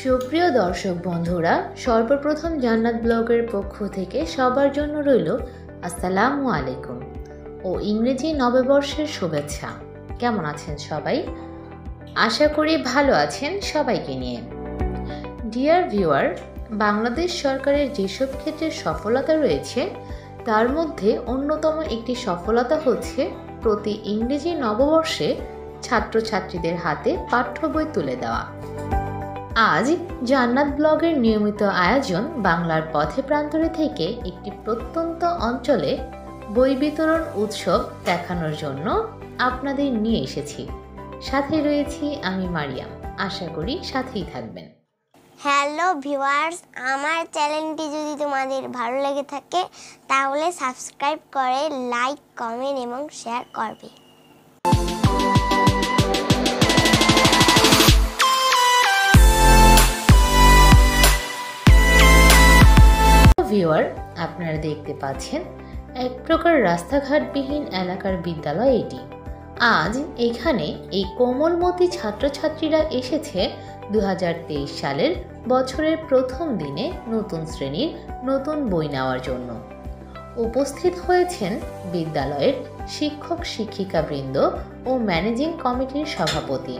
সুপ্রিয় দর্শক বন্ধুরা, সর্বপ্রথম জান্নাত ব্লগের পক্ষ থেকে সবার জন্য রইল আসসালামু আলাইকুম ও ইংরেজি নববর্ষের শুভেচ্ছা। কেমন আছেন সবাই? আশা করি ভালো আছেন সবাইকে নিয়ে। ডিয়ার ভিউয়ার, বাংলাদেশ সরকারের যেসব ক্ষেত্রে সফলতা রয়েছে তার মধ্যে অন্যতম একটি সফলতা হচ্ছে প্রতি ইংরেজি নববর্ষে ছাত্রছাত্রীদের হাতে পাঠ্য বই তুলে দেওয়া। আজ জান্নাত ব্লগের নিয়মিত আয়োজন বাংলার পথে প্রান্তরে থেকে একটি প্রত্যন্ত অঞ্চলে বই বিতরণ উৎসব দেখানোর জন্য আপনাদের নিয়ে এসেছি। সাথে রয়েছি আমি মারিয়াম। আশা করি সাথেই থাকবেন। হ্যালো ভিউয়ার্স, আমার চ্যানেলটি যদি তোমাদের ভালো লেগে থাকে তাহলে সাবস্ক্রাইব করে লাইক, কমেন্ট এবং শেয়ার করবে। ভিউয়ার, আপনারা দেখতে পাচ্ছেন এক প্রকার রাস্তাঘাটবিহীন এলাকার বিদ্যালয় এটি। আজ এখানে এই কোমলমতি ছাত্রছাত্রীরা এসেছে 2023 সালের বছরের প্রথম দিনে নতুন শ্রেণীর নতুন বই নেওয়ার জন্য। উপস্থিত হয়েছেন বিদ্যালয়ের শিক্ষক শিক্ষিকাবৃন্দ ও ম্যানেজিং কমিটির সভাপতি।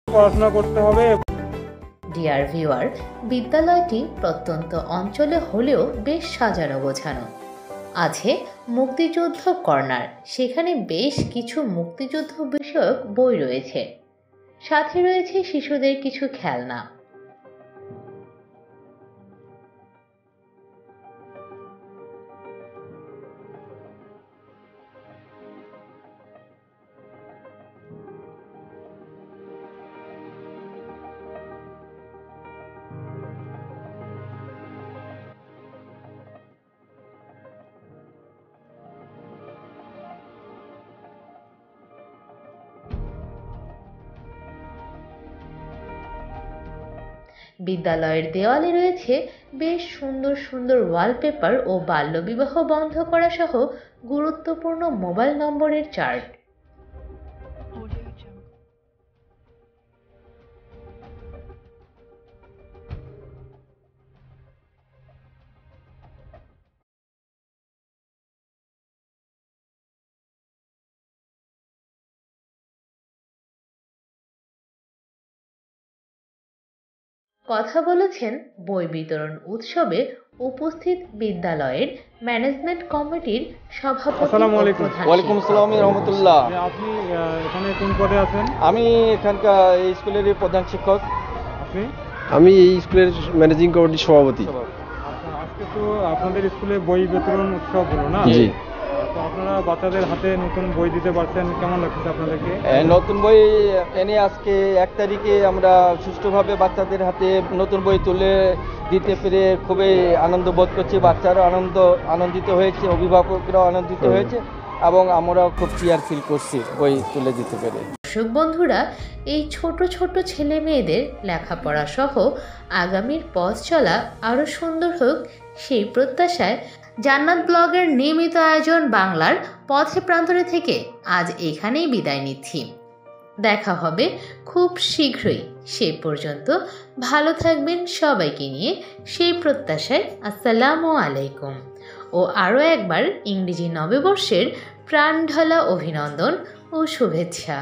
পড়াশোনা করতে হবে। ডিয়ার ভিউয়ার, বিদ্যালয়টি প্রত্যন্ত অঞ্চলে হলেও বেশ সাজানো গোছানো। আছে মুক্তিযুদ্ধ কর্নার, সেখানে বেশ কিছু মুক্তিযুদ্ধ বিষয়ক বই রয়েছে। সাথে রয়েছে শিশুদের কিছু খেলনা। বিদ্যালয়ের দেওয়ালে রয়েছে বেশ সুন্দর সুন্দর ওয়ালপেপার ও বাল্যবিবাহ বন্ধ করা সহ গুরুত্বপূর্ণ মোবাইল নম্বরের চার্ট। কথা বলেছেন বই বিতরণ উৎসবে উপস্থিত বিদ্যালয়ের ম্যানেজমেন্ট কমিটির সভাপতি ও আসসালামু আলাইকুম। প্রধান ওয়ালাইকুম শিক্ষক। আসসালাম রহমতুল্লাহ। আপনি এখানে কোন পদে আছেন? আমি এখানকার এই স্কুলের প্রধান শিক্ষক। আপনি? আমি এই স্কুলের ম্যানেজিং কমিটির সভাপতি। আচ্ছা, আজকে তো আপনাদের স্কুলে বই বিতরণ উৎসব হলো না? জি। তো আপনারা বাচ্চাদের হাতে নতুন বই দিতে পারছেন, কেমন লাগছে আপনাদেরকে? নতুন বই এনে আজকে 1 তারিখে আমরা সুষ্ঠুভাবে বাচ্চাদের হাতে নতুন বই তুলে দিতে পেরে খুবই আনন্দ বোধ করছি। বাচ্চারাও আনন্দিত হয়েছে, অভিভাবকরাও আনন্দিত হয়েছে এবং আমরাও খুব ক্লিয়ার ফিল করছি বই তুলে দিতে পেরে। দর্শক বন্ধুরা, এই ছোট ছোট ছেলে মেয়েদের লেখাপড়া সহ আগামীর পথ চলা আরও সুন্দর হোক সেই প্রত্যাশায় জান্নাত ব্লগের নিয়মিত আয়োজন বাংলার পথে প্রান্তরে থেকে আজ এখানেই বিদায় নিচ্ছি। দেখা হবে খুব শীঘ্রই। সে পর্যন্ত ভালো থাকবেন সবাইকে নিয়ে সেই প্রত্যাশায় আসসালামু আলাইকুম ও আরও একবার ইংরেজি নববর্ষের প্রাণঢালা অভিনন্দন ও শুভেচ্ছা।